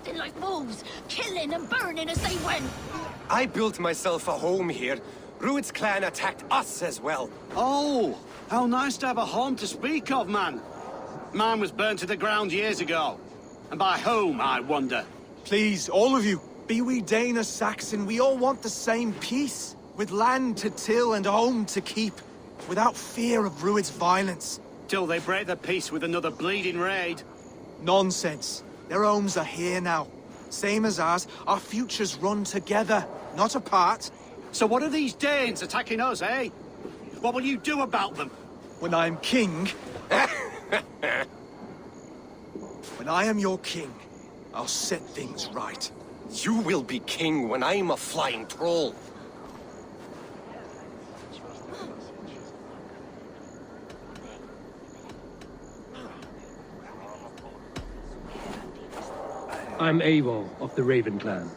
acting like wolves, killing and burning as they went. I built myself a home here. Rued's clan attacked us as well. Oh, how nice to have a home to speak of, man. Mine was burnt to the ground years ago. And by whom, I wonder? Please, all of you, be we Dane or Saxon, we all want the same peace. With land to till and home to keep. Without fear of Rued's violence. Till they break the peace with another bleeding raid. Nonsense. Their homes are here now. Same as ours, our futures run together, not apart. So what are these Danes attacking us, eh? What will you do about them? When I am king... When I am your king, I'll set things right. You will be king when I'm a flying troll. I'm Eivor of the Raven clan.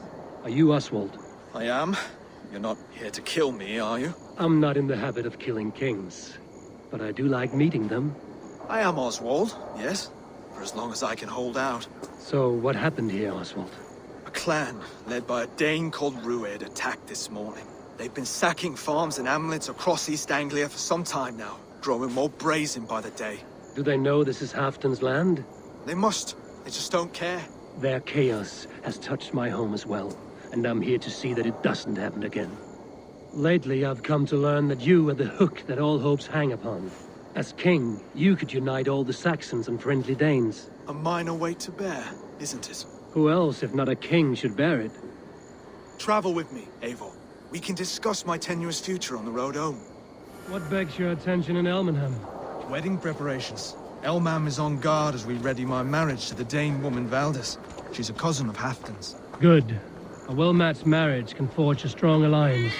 Are you Oswald? I am. You're not here to kill me, are you? I'm not in the habit of killing kings, but I do like meeting them. I am Oswald, yes. For as long as I can hold out. So what happened here, Oswald? A clan, led by a Dane called Rued, attacked this morning. They've been sacking farms and hamlets across East Anglia for some time now, growing more brazen by the day. Do they know this is Halfdan's land? They must. They just don't care. Their chaos has touched my home as well, and I'm here to see that it doesn't happen again. Lately, I've come to learn that you are the hook that all hopes hang upon. As king, you could unite all the Saxons and friendly Danes. A minor weight to bear, isn't it? Who else, if not a king, should bear it? Travel with me, Eivor. We can discuss my tenuous future on the road home. What begs your attention in Elmenham? Wedding preparations. Elmam is on guard as we ready my marriage to the Dane woman Valdis. She's a cousin of Halfdan's. Good. A well-matched marriage can forge a strong alliance.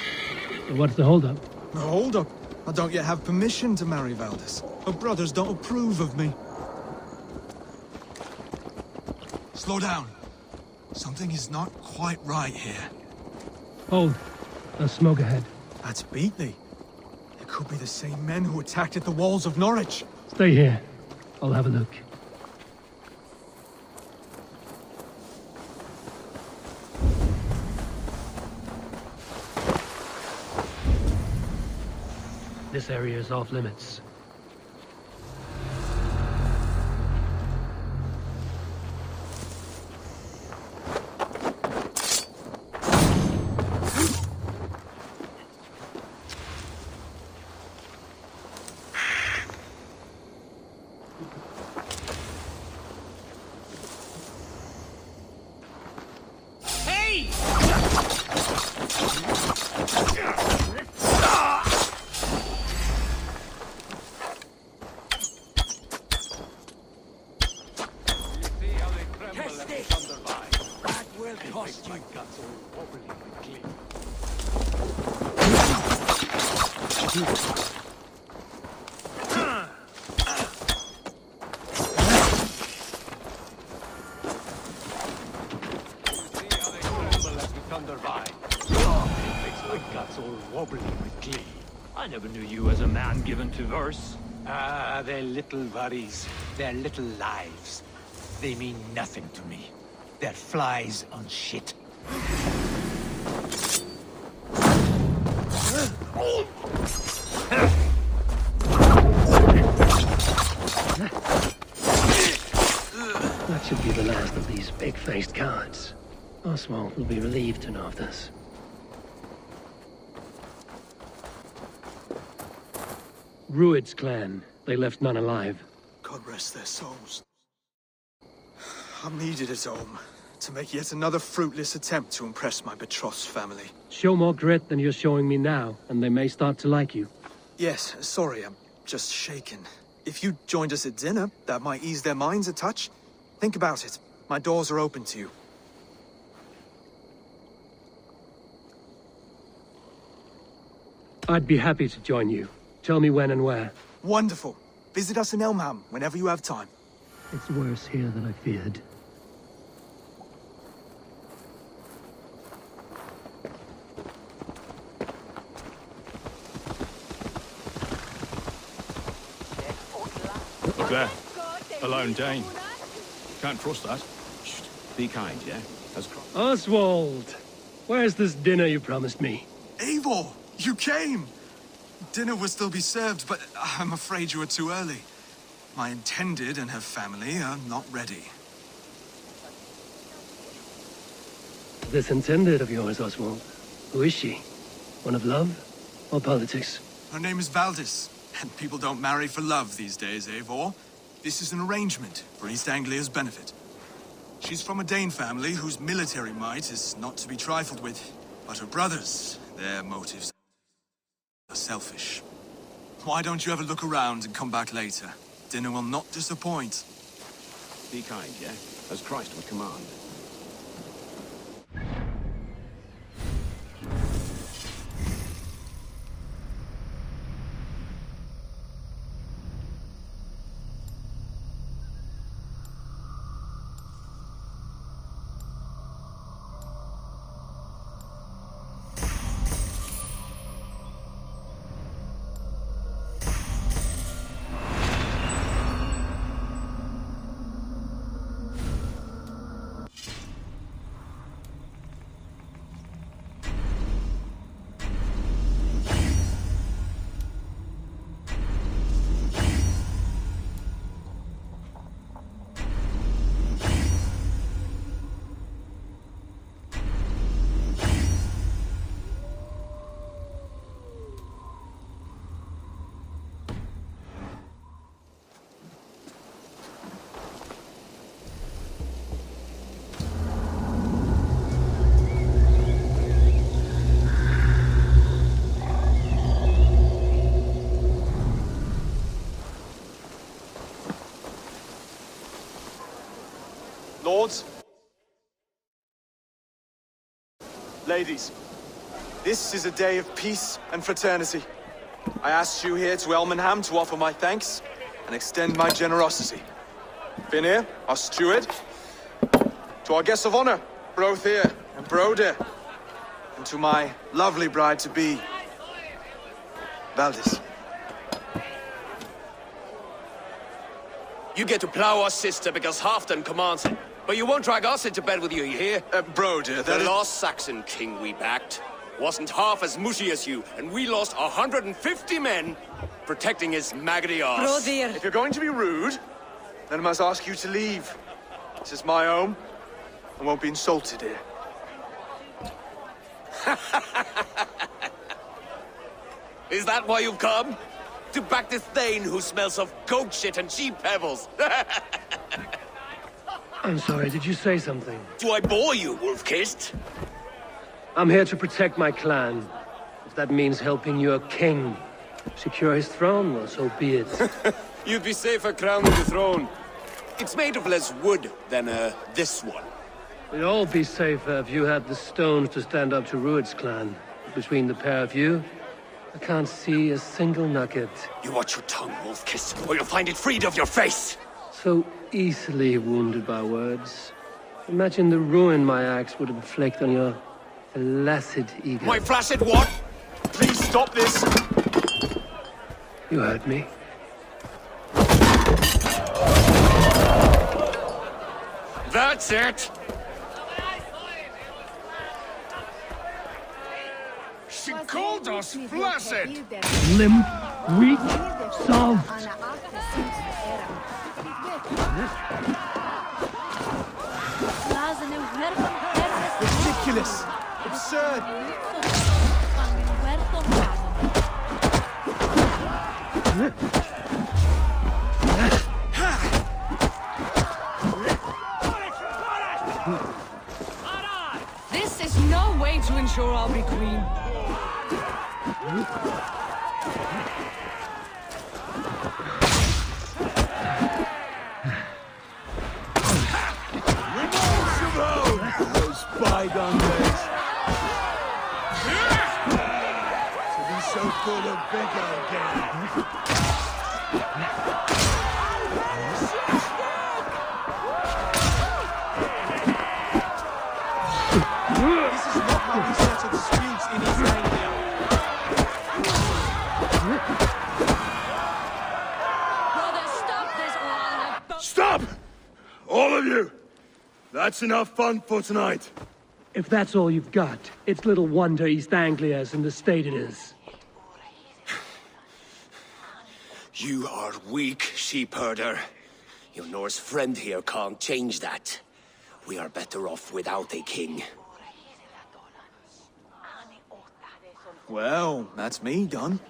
So what's the holdup? No, hold up. I don't yet have permission to marry Valdis. Her brothers don't approve of me. Slow down. Something is not quite right here. Hold. There's smoke ahead. That's Beatley. It could be the same men who attacked at the walls of Norwich. Stay here. I'll have a look. This area is off limits. I never knew you as a man given to verse. Ah, their little worries, their little lives. They mean nothing to me. They're flies on shit. That should be the last of these big-faced cowards. Oswald will be relieved to know of this. Rued's clan. They left none alive. God rest their souls. I'm needed at home to make yet another fruitless attempt to impress my betrothed family. Show more grit than you're showing me now, and they may start to like you. Yes, sorry, I'm just shaken. If you joined us at dinner, that might ease their minds a touch. Think about it. My doors are open to you. I'd be happy to join you. Tell me when and where. Wonderful. Visit us in Elmham whenever you have time. It's worse here than I feared. Look there. A lone Dane. Can't trust that. Be kind, yeah? Oswald! Where's this dinner you promised me? Eivor, you came! Dinner will still be served, but I'm afraid you are too early. My intended and her family are not ready. This intended of yours, Oswald. Who is she? One of love or politics? Her name is Valdis, and people don't marry for love these days, Eivor. This is an arrangement for East Anglia's benefit. She's from a Dane family whose military might is not to be trifled with. But her brothers, their motives are selfish. Why don't you have a look around and come back later? Dinner will not disappoint. Be kind, yeah? As Christ would command. Lords, ladies, this is a day of peace and fraternity. I asked you here to Elmenham to offer my thanks and extend my generosity. Finir, our steward, to our guests of honor, Brothir and Broder, and to my lovely bride-to-be, Valdis. You get to plow our sister because Halfdan commands it. But you won't drag us into bed with you, you hear? Broder, The last Saxon king we backed wasn't half as mushy as you, and we lost 150 men protecting his maggoty arse. If you're going to be rude, then I must ask you to leave. This is my home. I won't be insulted here. Is that why you've come? To back this Thane who smells of goat shit and cheap pebbles? I'm sorry, did you say something? Do I bore you, wolf-kissed? I'm here to protect my clan. If that means helping your king secure his throne, well, so be it. You'd be safer crowning the throne. It's made of less wood than, this one. We'd all be safer if you had the stones to stand up to Rued's clan. Between the pair of you, I can't see a single nugget. You watch your tongue, wolf-kissed, or you'll find it freed of your face! So easily wounded by words. Imagine the ruin my axe would inflict on your flaccid ego. My flaccid what? Please stop this! You heard me. That's it! She called us flaccid! Limp, weak, soft. Ridiculous! Absurd! This is no way to ensure I'll be queen. Those bygone days. To be so full of vigor again. This is not how we settle disputes in East Anglia. Brother, stop this or I'll have... Stop! All of you! That's enough fun for tonight. If that's all you've got, it's little wonder East Anglia is in the state it is. You are weak, sheep herder. Your Norse friend here can't change that. We are better off without a king. Well, that's me done.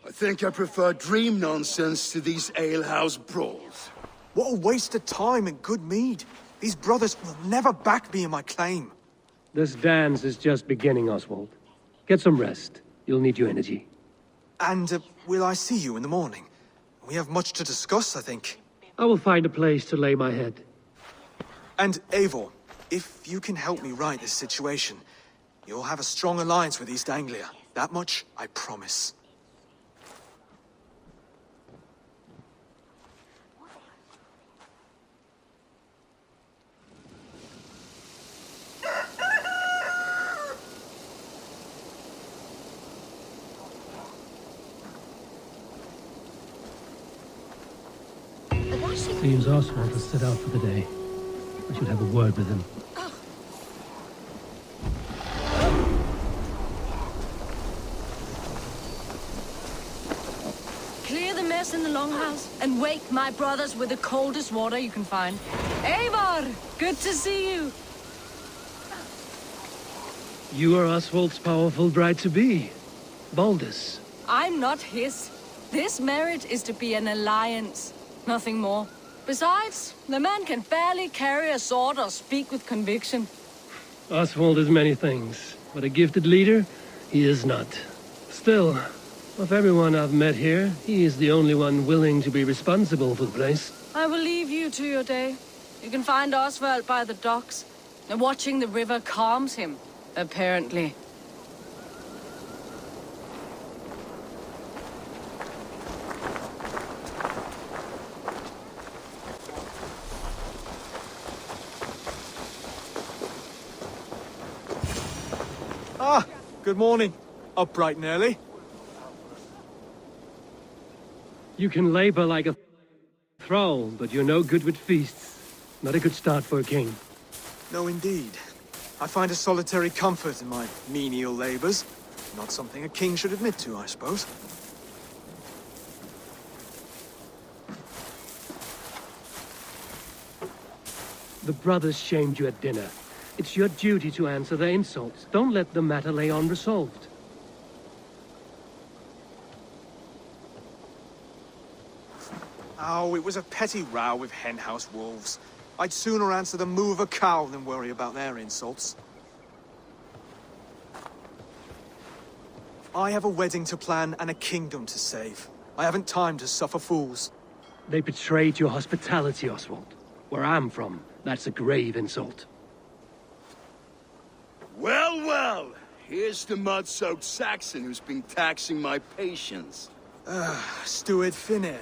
I think I prefer dream nonsense to these alehouse brawls. What a waste of time and good mead. These brothers will never back me in my claim. This dance is just beginning, Oswald. Get some rest. You'll need your energy. And will I see you in the morning? We have much to discuss, I think. I will find a place to lay my head. And Eivor, if you can help me right this situation, you'll have a strong alliance with East Anglia. That much, I promise. Seems Oswald has set out for the day. I should have a word with him. Clear the mess in the longhouse and wake my brothers with the coldest water you can find. Eivor, good to see you. You are Oswald's powerful bride-to-be, Baldus. I'm not his. This marriage is to be an alliance, nothing more. Besides, the man can barely carry a sword or speak with conviction. Oswald is many things, but a gifted leader, he is not. Still, of everyone I've met here, he is the only one willing to be responsible for the place. I will leave you to your day. You can find Oswald by the docks. And watching the river calms him, apparently. Ah, good morning. Up bright and early. You can labor like a thrall, but you're no good with feasts. Not a good start for a king. No, indeed. I find a solitary comfort in my menial labors. Not something a king should admit to, I suppose. The brothers shamed you at dinner. It's your duty to answer their insults. Don't let the matter lay unresolved. Oh, it was a petty row with henhouse wolves. I'd sooner answer the moo of a cow than worry about their insults. I have a wedding to plan and a kingdom to save. I haven't time to suffer fools. They betrayed your hospitality, Oswald. Where I'm from, that's a grave insult. Well, well. Here's the mud-soaked Saxon who's been taxing my patience. Steward Finnair.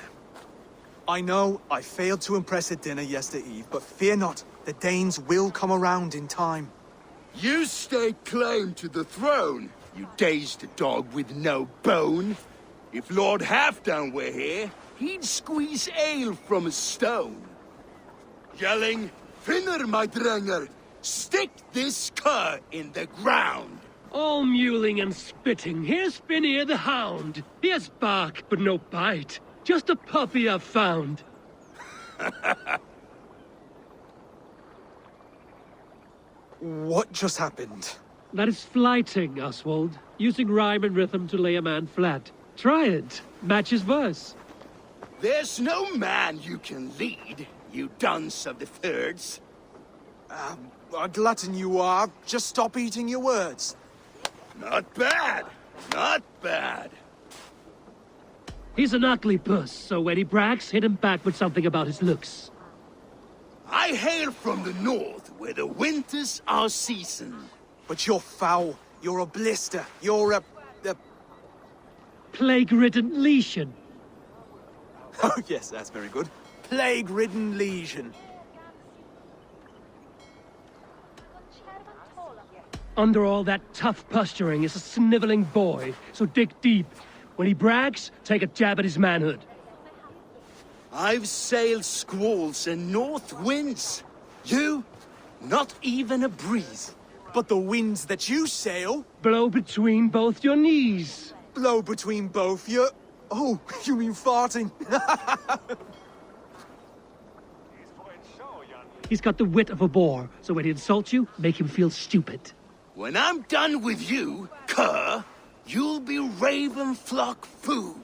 I know I failed to impress at dinner yesterday eve, but fear not, the Danes will come around in time. You stake claim to the throne, you dazed dog with no bone. If Lord Halfdan were here, he'd squeeze ale from a stone. Yelling, Finner, my drenger, stick this cur in the ground. All mewling and spitting. Here's Finnear the hound. He has bark, but no bite. Just a puppy I've found. What just happened? That is flighting, Oswald. Using rhyme and rhythm to lay a man flat. Try it. Match his verse. There's no man you can lead, you dunce of the thirds. A glutton you are. Just stop eating your words. Not bad. Not bad. He's an ugly puss, so when he brags, hit him back with something about his looks. I hail from the north, where the winters are seasoned. But you're foul. You're a blister. You're a... Plague-ridden lesion. Oh, yes, that's very good. Plague-ridden lesion. Under all that tough posturing is a sniveling boy, so dig deep. When he brags, take a jab at his manhood. I've sailed squalls and north winds. You? Not even a breeze. But the winds that you sail Blow between both your knees. blow between both your... Oh, you mean farting? He's got the wit of a boar, so when he insults you, make him feel stupid. When I'm done with you, cur, you'll be raven flock food.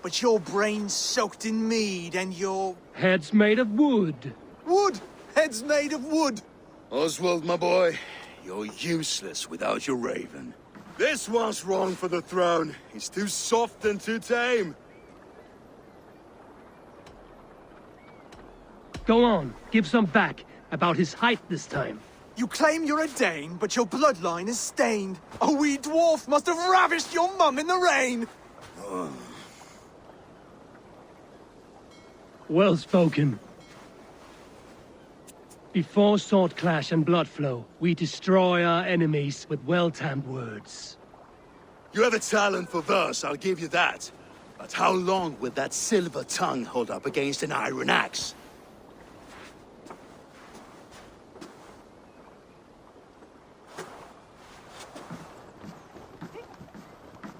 But your brain's soaked in mead and your... Head's made of wood. Wood! Head's made of wood! Oswald, my boy, you're useless without your raven. This one's wrong for the throne. He's too soft and too tame. Go on, give some back. About his height this time. You claim you're a Dane, but your bloodline is stained. A wee dwarf must have ravished your mum in the rain! Well spoken. Before sword clash and blood flow, we destroy our enemies with well-timed words. You have a talent for verse, I'll give you that. But how long will that silver tongue hold up against an iron axe?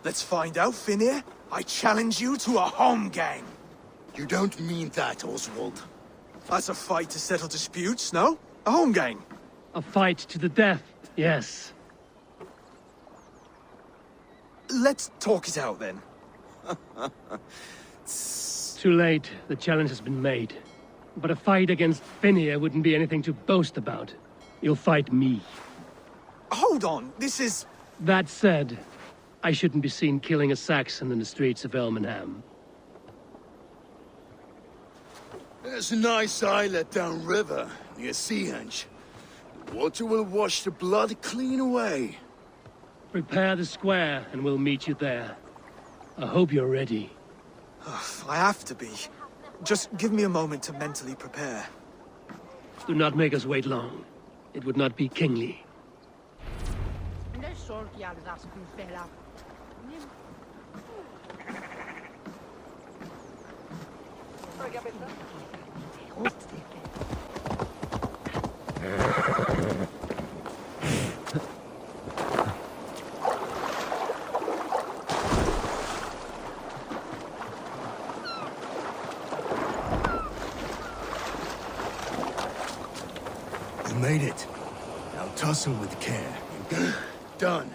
Let's find out, Finir. I challenge you to a home gang. You don't mean that, Oswald. That's a fight to settle disputes, no? A home gang. A fight to the death, yes. Let's talk it out, then. Too late, the challenge has been made. But a fight against Finir wouldn't be anything to boast about. You'll fight me. Hold on, this is... That said, I shouldn't be seen killing a Saxon in the streets of Elmenham. There's a nice islet downriver, near Seahenge. The water will wash the blood clean away. Prepare the square, and we'll meet you there. I hope you're ready. I have to be. Just give me a moment to mentally prepare. Do not make us wait long. It would not be kingly. You made it. Now tussle with care. Done.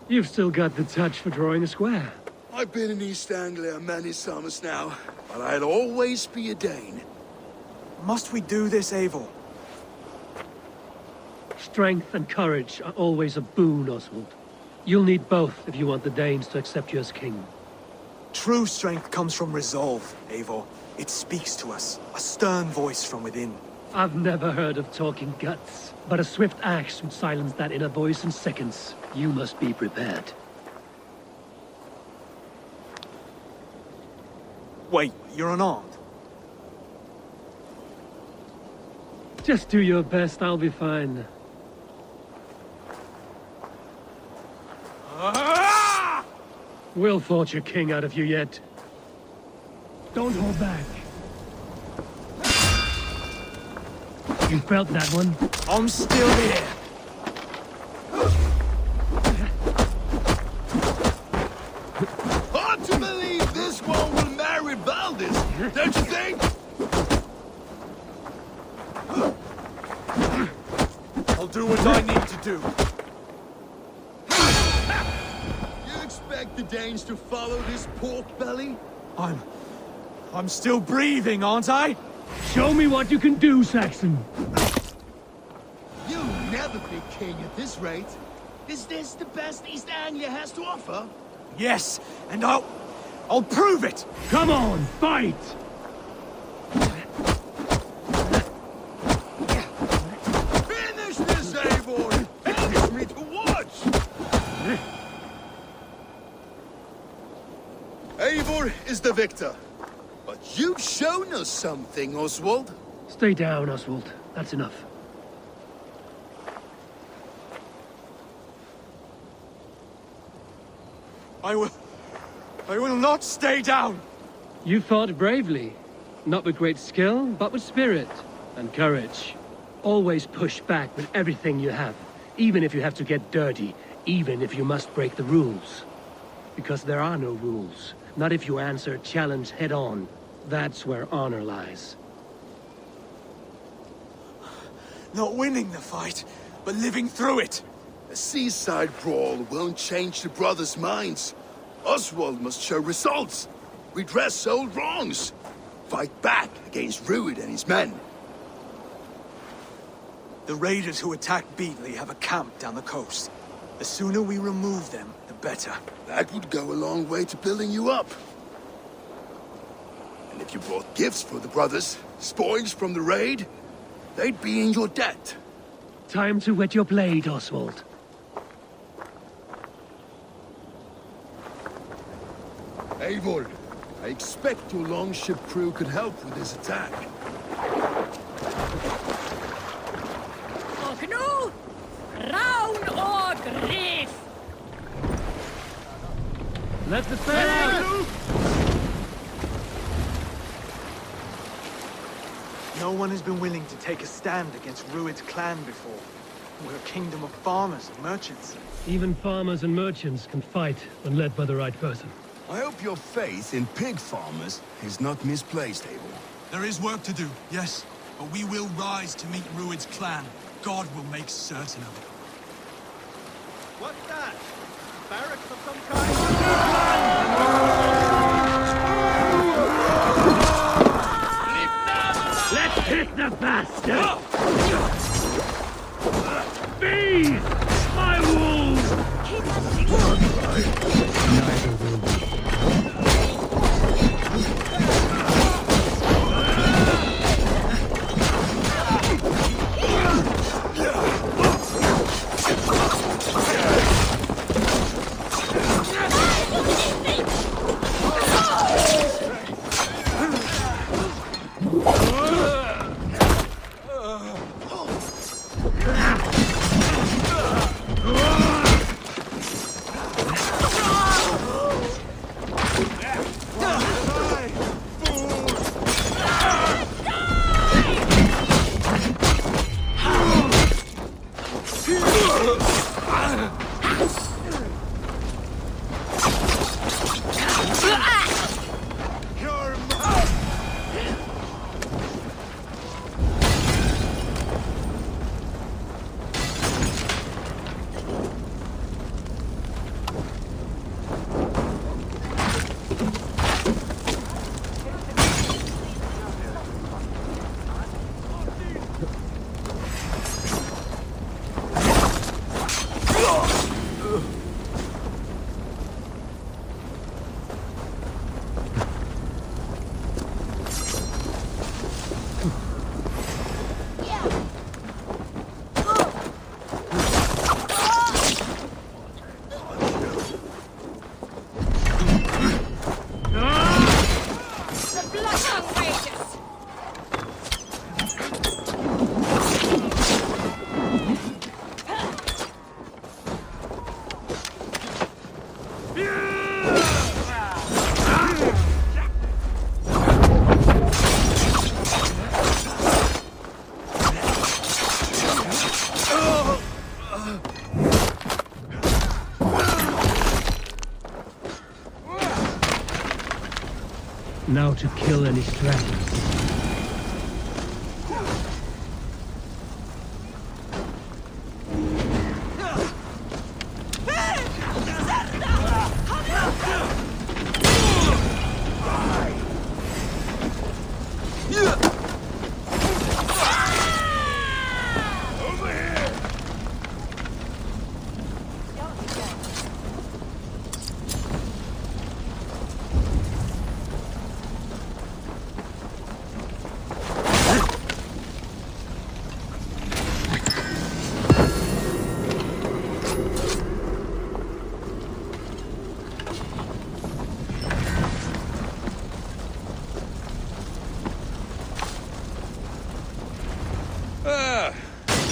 You've still got the touch for drawing a square. I've been in East Anglia many summers now, but I'll always be a Dane. Must we do this, Eivor? Strength and courage are always a boon, Oswald. You'll need both if you want the Danes to accept you as king. True strength comes from resolve, Eivor. It speaks to us, a stern voice from within. I've never heard of talking guts, but a swift axe would silence that inner voice in seconds. You must be prepared. Wait, you're unarmed? Just do your best, I'll be fine. We'll forge a king out of you yet. Don't hold back. You felt that one? I'm still here. Hard to believe this one will marry Valdis, don't you think? I'll do what I need to do. You expect the Danes to follow this pork belly? I'm still breathing, aren't I? Show me what you can do, Saxon. You'll never be king at this rate. Is this the best East Anglia has to offer? Yes, and I'll prove it! Come on, fight! Finish this, Eivor! Finish me to watch! Eivor is the victor. But you've shown us something, Oswald. Stay down, Oswald. That's enough. I I will not stay down! You fought bravely. Not with great skill, but with spirit and courage. Always push back with everything you have, even if you have to get dirty, even if you must break the rules. Because there are no rules. Not if you answer a challenge head on. That's where honor lies. Not winning the fight, but living through it. A seaside brawl won't change the brothers' minds. Oswald must show results. Redress old wrongs. Fight back against Rued and his men. The raiders who attacked Beatley have a camp down the coast. The sooner we remove them, the better. That would go a long way to building you up. And if you brought gifts for the brothers, spoils from the raid, they'd be in your debt. Time to wet your blade, Oswald. Eivor, I expect your longship crew could help with this attack. Och nu, round och griff! Let the sail! No one has been willing to take a stand against Rued's clan before. We're a kingdom of farmers and merchants. Even farmers and merchants can fight when led by the right person. I hope your faith in pig farmers is not misplaced, Eivor. There is work to do, yes. But we will rise to meet Rued's clan. God will make certain of it. What's that? Barracks of some kind? Let's hit the bastard! Feed my wolves! Neither will we. Now to kill any stragglers.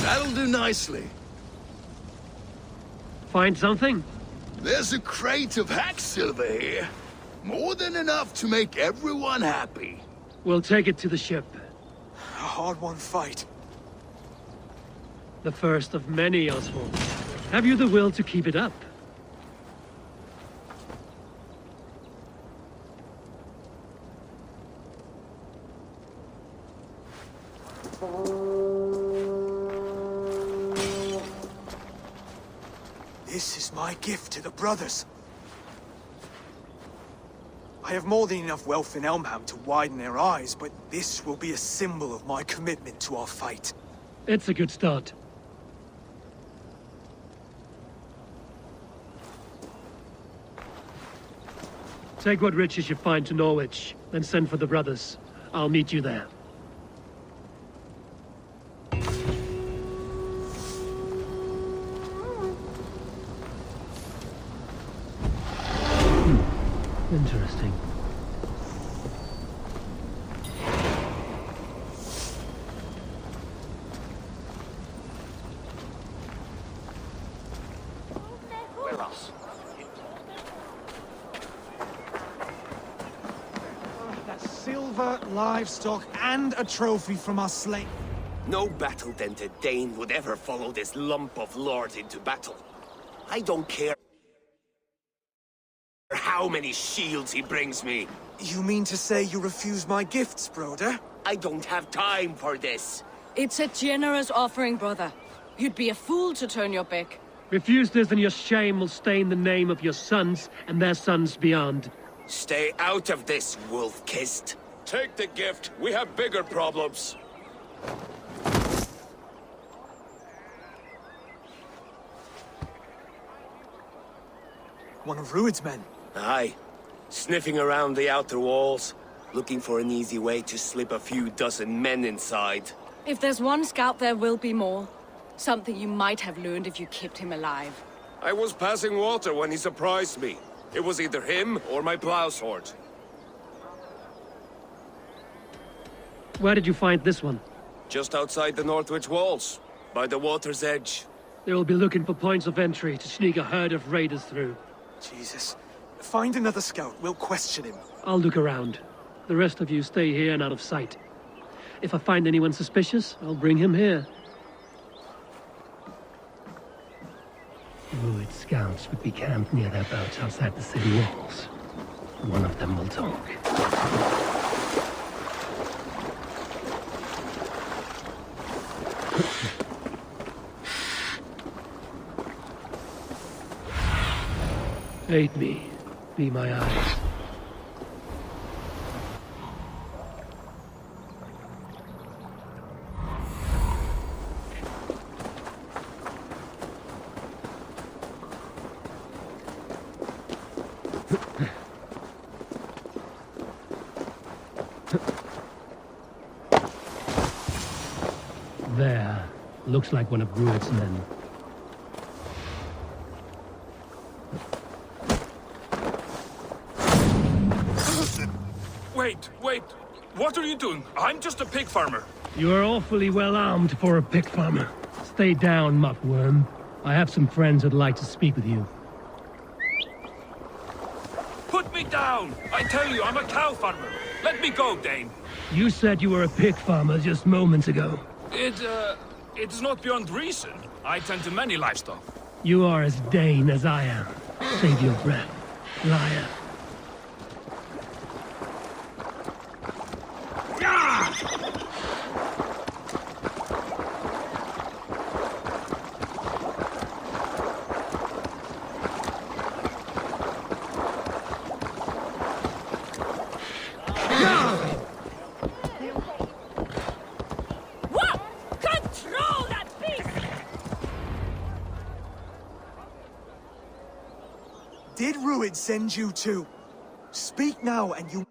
That'll do nicely. Find something? There's a crate of hack silver here. More than enough to make everyone happy. We'll take it to the ship. A hard-won fight. The first of many, Oswald. Have you the will to keep it up? This is my gift to the brothers. I have more than enough wealth in Elmham to widen their eyes, but this will be a symbol of my commitment to our fight. It's a good start. Take what riches you find to Norwich, then send for the brothers. I'll meet you there. Interesting. That's silver, livestock, and a trophy from our slain. No battle-dented Dane would ever follow this lump of lord into battle. I don't care how many shields he brings me. You mean to say you refuse my gifts, broder? I don't have time for this. It's a generous offering, brother. You'd be a fool to turn your back. Refuse this and your shame will stain the name of your sons and their sons beyond. Stay out of this, wolf-kissed. Take the gift. We have bigger problems. One of Rued's men. Aye. Sniffing around the outer walls, looking for an easy way to slip a few dozen men inside. If there's one scout, there will be more. Something you might have learned if you kept him alive. I was passing water when he surprised me. It was either him or my plow sword. Where did you find this one? Just outside the Northwich walls, by the water's edge. They will be looking for points of entry to sneak a herd of raiders through. Jesus. Find another scout. We'll question him. I'll look around. The rest of you stay here and out of sight. If I find anyone suspicious, I'll bring him here. Rued scouts would be camped near their boats outside the city walls. One of them will talk. Aid me. Be my eyes. There. Looks like one of Rued's men. Wait. What are you doing? I'm just a pig farmer. You are awfully well armed for a pig farmer. Stay down, muckworm. I have some friends who'd like to speak with you. Put me down! I tell you, I'm a cow farmer. Let me go, Dane. You said you were a pig farmer just moments ago. It's not beyond reason. I tend to many livestock. You are as Dane as I am. Save your breath, liar. Did Rued send you too? Speak now, and you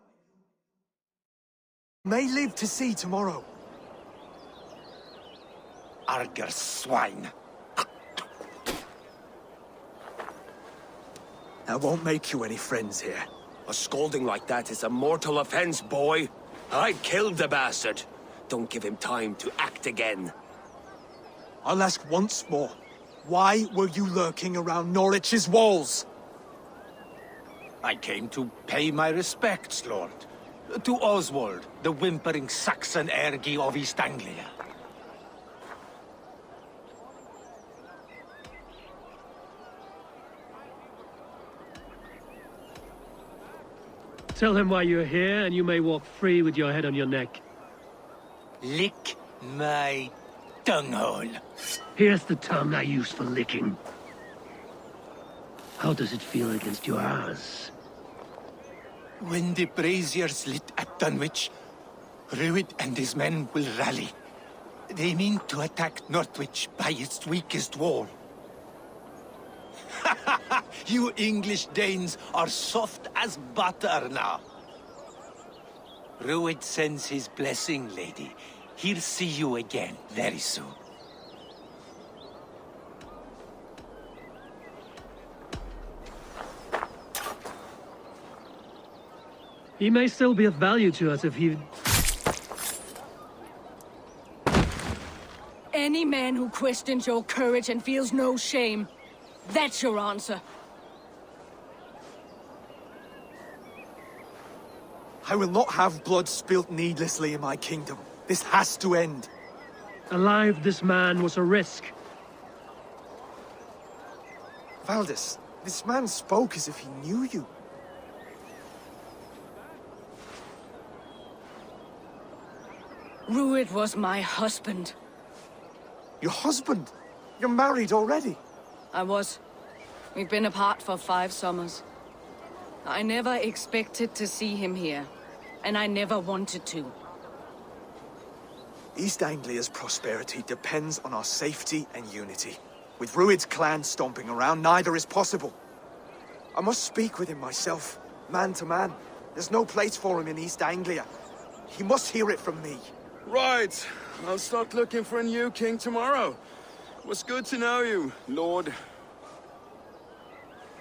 may live to see tomorrow. Arger swine. That won't make you any friends here. A scolding like that is a mortal offense, boy. I killed the bastard. Don't give him time to act again. I'll ask once more. Why were you lurking around Norwich's walls? I came to pay my respects, Lord. To Oswald, the whimpering Saxon ergi of East Anglia. Tell him why you're here, and you may walk free with your head on your neck. Lick my dunghole. Here's the term I use for licking. How does it feel against your ass? When the braziers lit at Dunwich, Rued and his men will rally. They mean to attack Northwich by its weakest wall. You English Danes are soft as butter now. Rued sends his blessing, lady. He'll see you again very soon. He may still be of value to us if he... Any man who questions your courage and feels no shame, that's your answer. I will not have blood spilt needlessly in my kingdom. This has to end. Alive, this man was a risk. Valdis, this man spoke as if he knew you. Rued was my husband. Your husband? You're married already? I was. We've been apart for 5 summers. I never expected to see him here, and I never wanted to. East Anglia's prosperity depends on our safety and unity. With Rued's clan stomping around, neither is possible. I must speak with him myself, man to man. There's no place for him in East Anglia. He must hear it from me. Right. I'll start looking for a new king tomorrow. It was good to know you, Lord.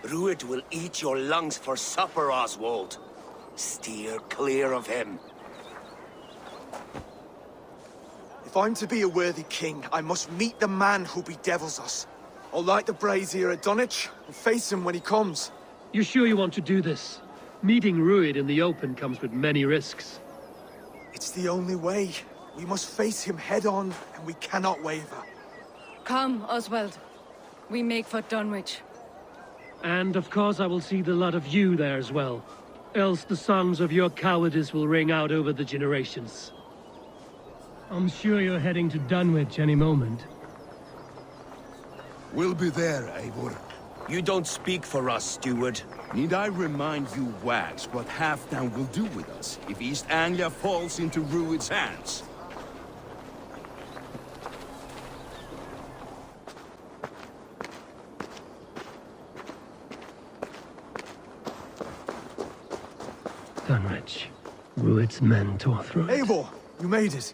Rued will eat your lungs for supper, Oswald. Steer clear of him. If I'm to be a worthy king, I must meet the man who bedevils us. I'll light the brazier at Dunwich and face him when he comes. You sure you want to do this? Meeting Rued in the open comes with many risks. It's the only way. We must face him head-on, and we cannot waver. Come, Oswald. We make for Dunwich. And of course I will see the lot of you there as well. Else the songs of your cowardice will ring out over the generations. I'm sure you're heading to Dunwich any moment. We'll be there, Eivor. You don't speak for us, steward. Need I remind you, Wags, what Halfdan will do with us if East Anglia falls into Rued's hands? Dunwich. Rued's men tore through it. Eivor, you made it.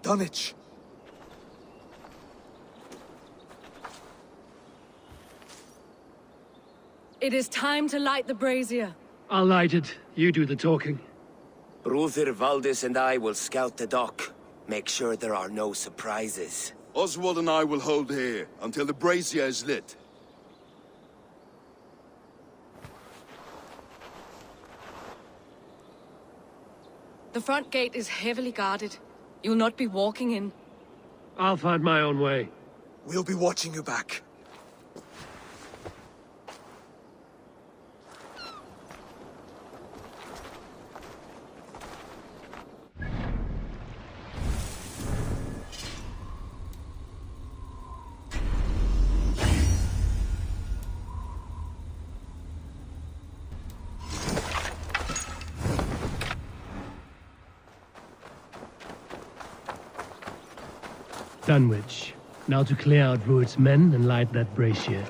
Dunwich. It is time to light the brazier. I'll light it. You do the talking. Brother Valdis and I will scout the dock. Make sure there are no surprises. Oswald and I will hold here until the brazier is lit. The front gate is heavily guarded. You'll not be walking in. I'll find my own way. We'll be watching you back. Dunwich. Now to clear out Rued's men and light that brazier.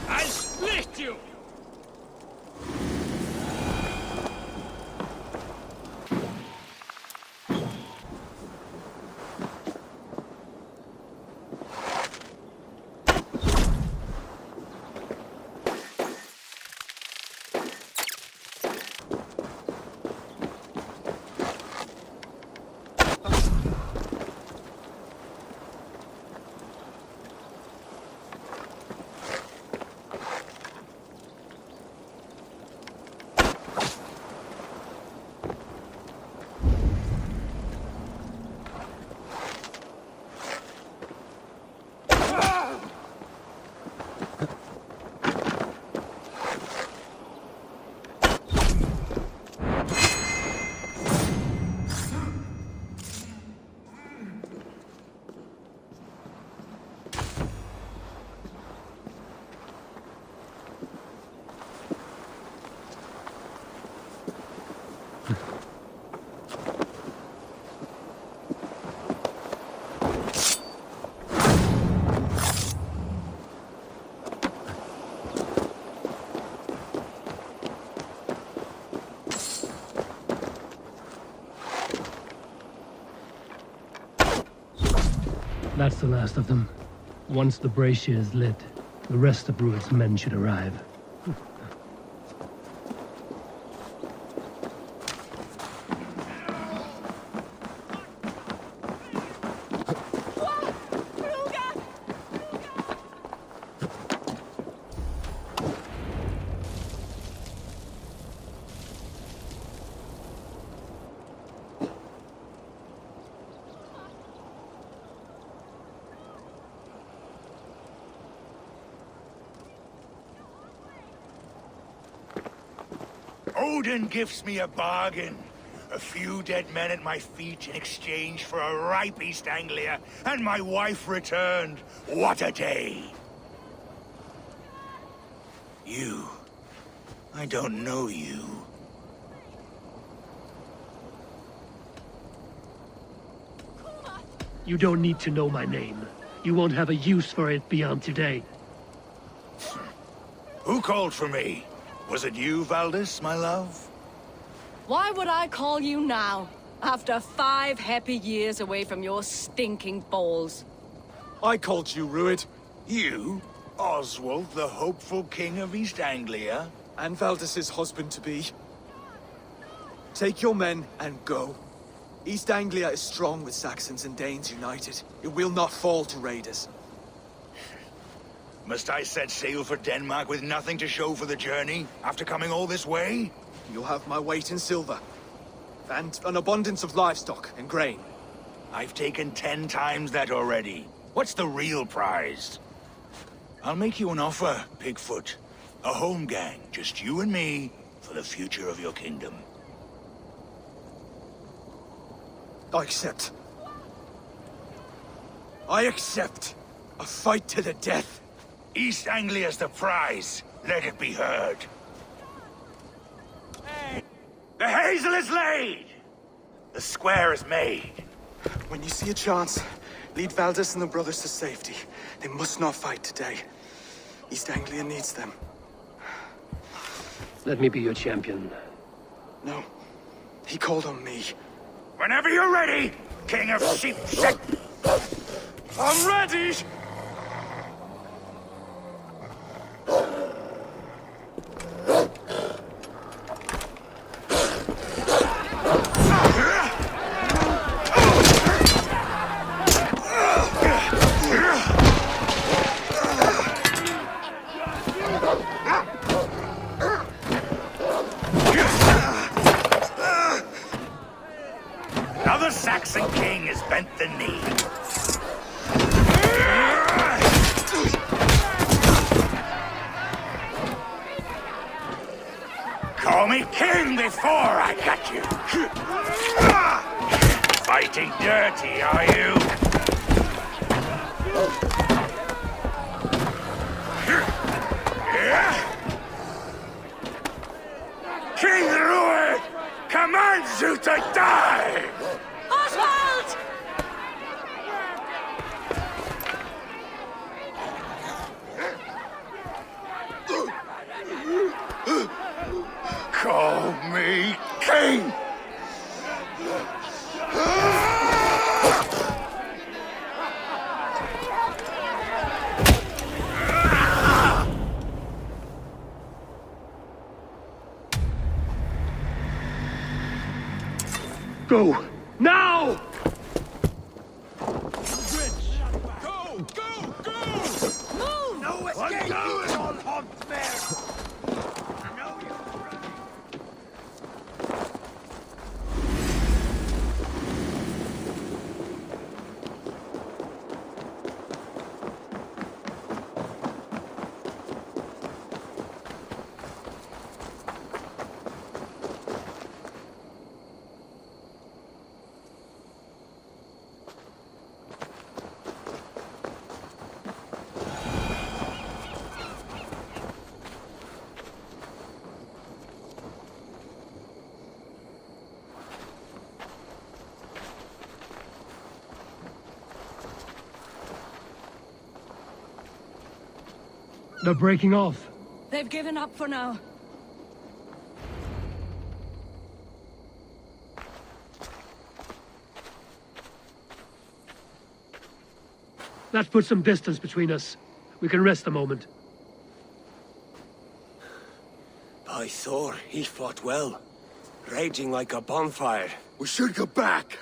I'll split you! That's the last of them. Once the brazier is lit, the rest of Rued's men should arrive. Odin gives me a bargain. A few dead men at my feet in exchange for a ripe East Anglia, and my wife returned. What a day! You. I don't know you. You don't need to know my name. You won't have a use for it beyond today. Who called for me? Was it you, Valdis, my love? Why would I call you now, after 5 happy years away from your stinking balls? I called you, Rued. You? Oswald, the hopeful king of East Anglia? And Valdis's husband-to-be. Take your men and go. East Anglia is strong with Saxons and Danes united. It will not fall to raiders. Must I set sail for Denmark with nothing to show for the journey, after coming all this way? You'll have my weight in silver. And an abundance of livestock and grain. I've taken 10 times that already. What's the real prize? I'll make you an offer, Pigfoot. A home gang, just you and me, for the future of your kingdom. I accept. I accept. A fight to the death. East Anglia's the prize. Let it be heard. The hazel is laid! The square is made. When you see a chance, lead Valdis and the brothers to safety. They must not fight today. East Anglia needs them. Let me be your champion. No. He called on me. Whenever you're ready, King of Sheep Set. I'm ready! Saxon king has bent the knee. Call me king before I got you. Fighting dirty, are you? King Rued commands you to die! Oswald! Call me king! Go! Now! No escape! On Huntsmere! They're breaking off. They've given up for now. That puts some distance between us. We can rest a moment. By Thor, he fought well. Raging like a bonfire. We should go back.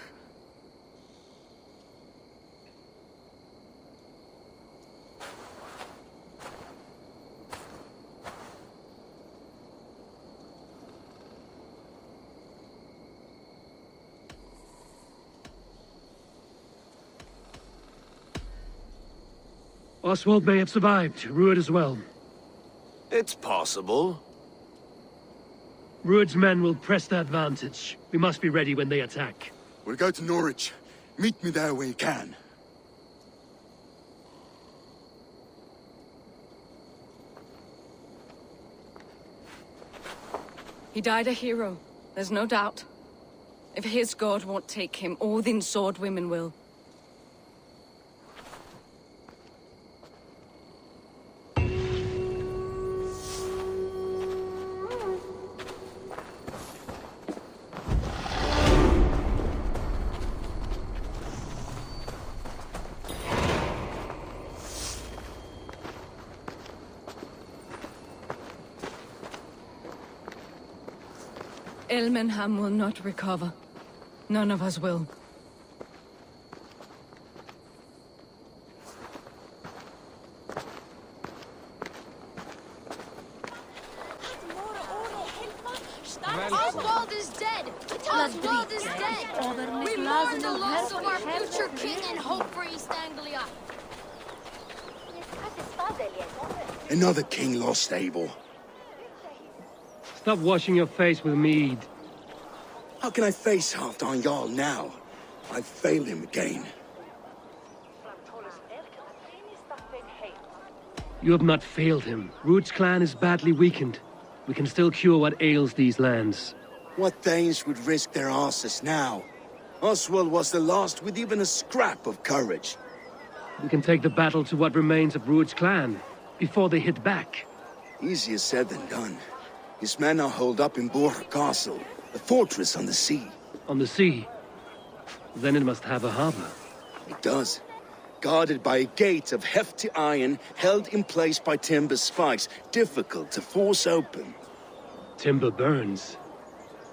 Oswald may have survived, Rued as well. It's possible. Rued's men will press the advantage. We must be ready when they attack. We'll go to Norwich. Meet me there when you can. He died a hero, there's no doubt. If his god won't take him, Odin's sword women will. Ilmenham will not recover. None of us will. Oswald is dead! Oswald is dead! We mourn the loss of our future king and hope for East Anglia. Another king lost, Abel. Stop washing your face with mead. How can I face Halfdan Jarl now? I've failed him again. You have not failed him. Rued's clan is badly weakened. We can still cure what ails these lands. What Danes would risk their asses now? Oswald was the last with even a scrap of courage. We can take the battle to what remains of Rued's clan, before they hit back. Easier said than done. His men are holed up in Borg Castle, a fortress on the sea. On the sea? Then it must have a harbor. It does. Guarded by a gate of hefty iron, held in place by timber spikes, difficult to force open. Timber burns.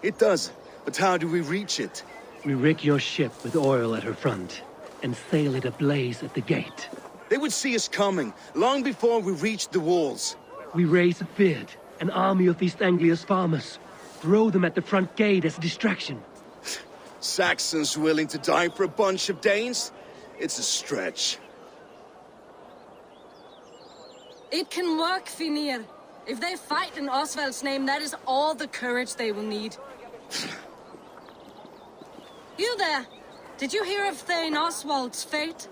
It does, but how do we reach it? We rig your ship with oil at her front, and sail it ablaze at the gate. They would see us coming, long before we reached the walls. We raise a beard, an army of East Anglia's farmers. Throw them at the front gate as a distraction. Saxons willing to die for a bunch of Danes? It's a stretch. It can work, Finir. If they fight in Oswald's name, that is all the courage they will need. You there! Did you hear of Thane Oswald's fate?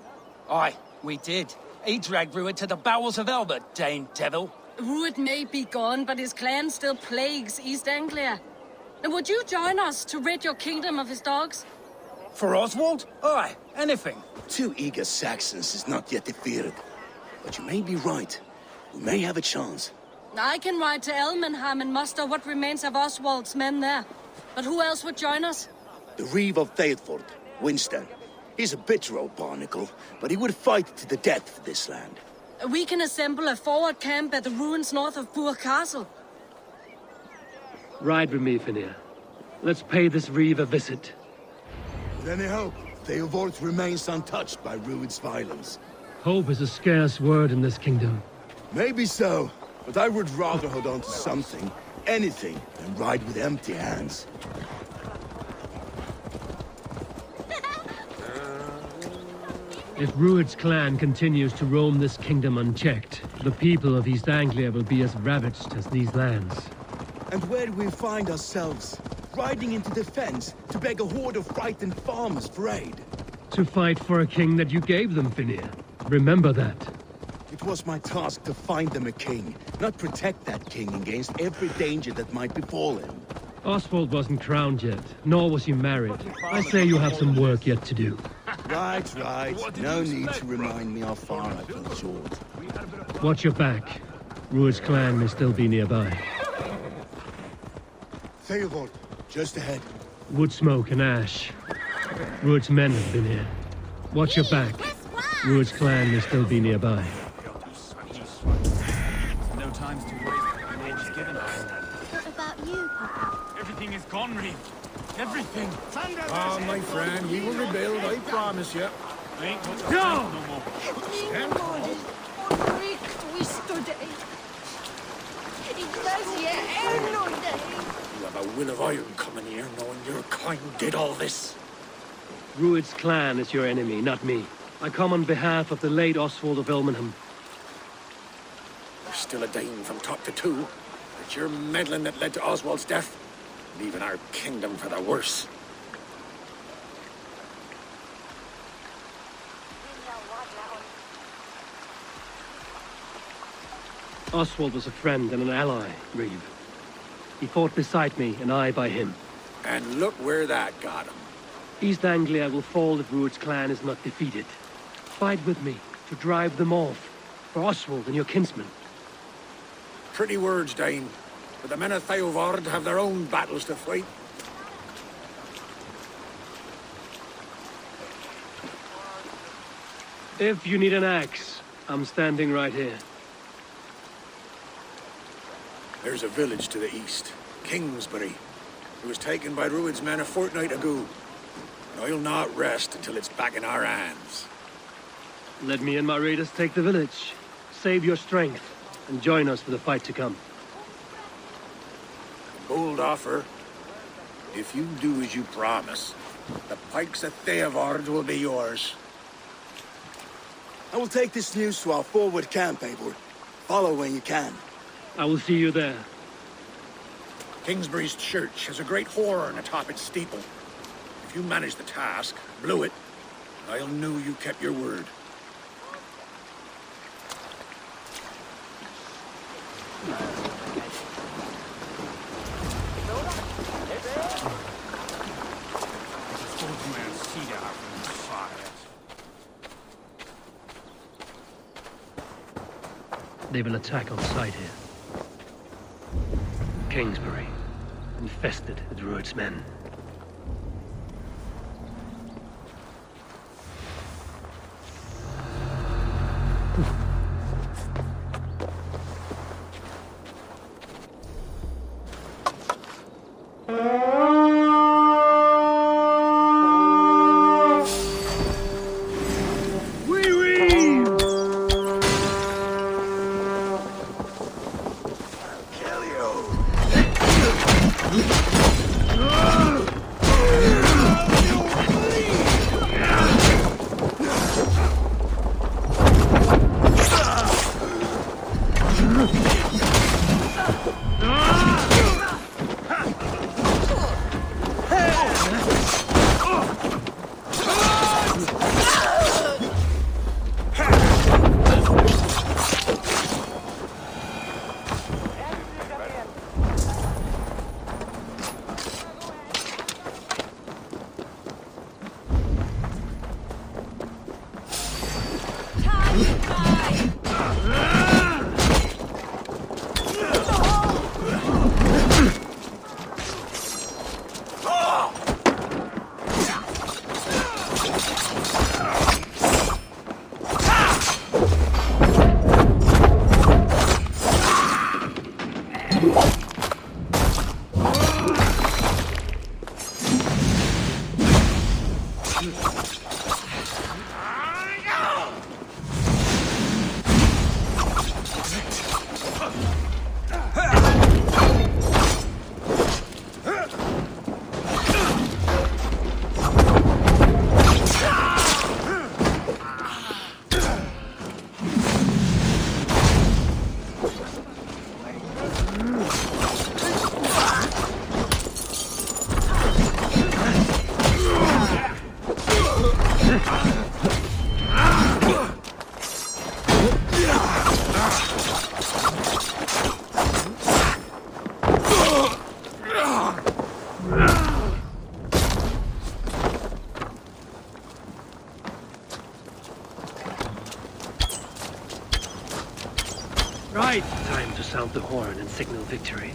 Aye, we did. He dragged Rued to the bowels of Elbert, Dane devil. Rued may be gone, but his clan still plagues East Anglia. And would you join us to rid your kingdom of his dogs? For Oswald? Aye, anything. 2 eager Saxons is not yet defeated. But you may be right. We may have a chance. I can ride to Elmenham and muster what remains of Oswald's men there. But who else would join us? The Reeve of Thetford, Winston. He's a bitter old barnacle, but he would fight to the death for this land. We can assemble a forward camp at the ruins north of Bure Castle. Ride with me, Finir. Let's pay this Reeve a visit. With any hope, Theodort remains untouched by Rued's violence. Hope is a scarce word in this kingdom. Maybe so, but I would rather hold on to something, anything, than ride with empty hands. If Rued's clan continues to roam this kingdom unchecked, the people of East Anglia will be as ravaged as these lands. And where do we find ourselves? Riding into defense to beg a horde of frightened farmers for aid. To fight for a king that you gave them, Finir. Remember that. It was my task to find them a king, not protect that king against every danger that might befall him. Oswald wasn't crowned yet, nor was he married. I say you have some work yet to do. Right. No need to remind me how far I fell short. Watch your back. Rued's clan may still be nearby. Theodort, just ahead. Wood smoke and ash. Rued's men have been here. Watch your back. Rued's clan may still be nearby. No time's too waste. The Lord's given us. What about you, Papa? Everything is gone, Reeve. Everything. Ah, my friend, we will rebuild, I promise you. Ain't no more. You have a will of iron coming here, knowing your kind did all this. Rued's clan is your enemy, not me. I come on behalf of the late Oswald of Elmenham. There's still a Dane from top to two. It's your meddling that led to Oswald's death, leaving our kingdom for the worse. Oswald was a friend and an ally, Reeve. He fought beside me, and I by him. And look where that got him. East Anglia will fall if Rued's clan is not defeated. Fight with me to drive them off, for Oswald and your kinsmen. Pretty words, Dane. But the men of Theodord have their own battles to fight. If you need an axe, I'm standing right here. There's a village to the east, Kingsbury. It was taken by Rued's men a fortnight ago. And I'll not rest until it's back in our hands. Let me and my raiders take the village. Save your strength, and join us for the fight to come. Bold offer. If you do as you promise, the pikes of Theodord will be yours. I will take this news to our forward camp, Eivor. Follow when you can. I will see you there. Kingsbury's church has a great horn atop its steeple. If you manage the task, blew it, I'll know you kept your word. They will attack on sight here. Kingsbury, infested with Rued's men. Right, time to sound the horn and signal victory.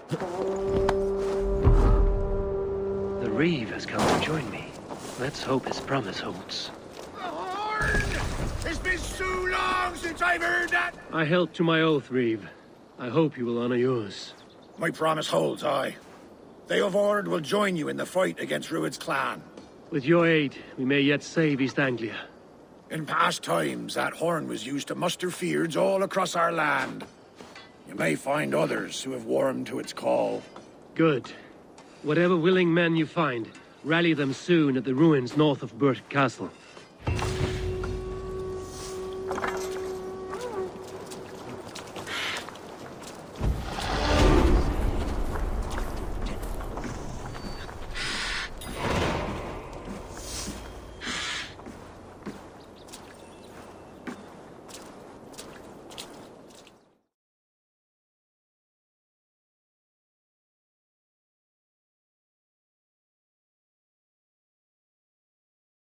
The Reeve has come to join me. Let's hope his promise holds. The horn! It's been so long since I've heard that! I held to my oath, Reeve. I hope you will honor yours. My promise holds, aye. They of Ord will join you in the fight against Rued's clan. With your aid, we may yet save East Anglia. In past times, that horn was used to muster fyrds all across our land. You may find others who have warmed to its call. Good. Whatever willing men you find, rally them soon at the ruins north of Burt Castle.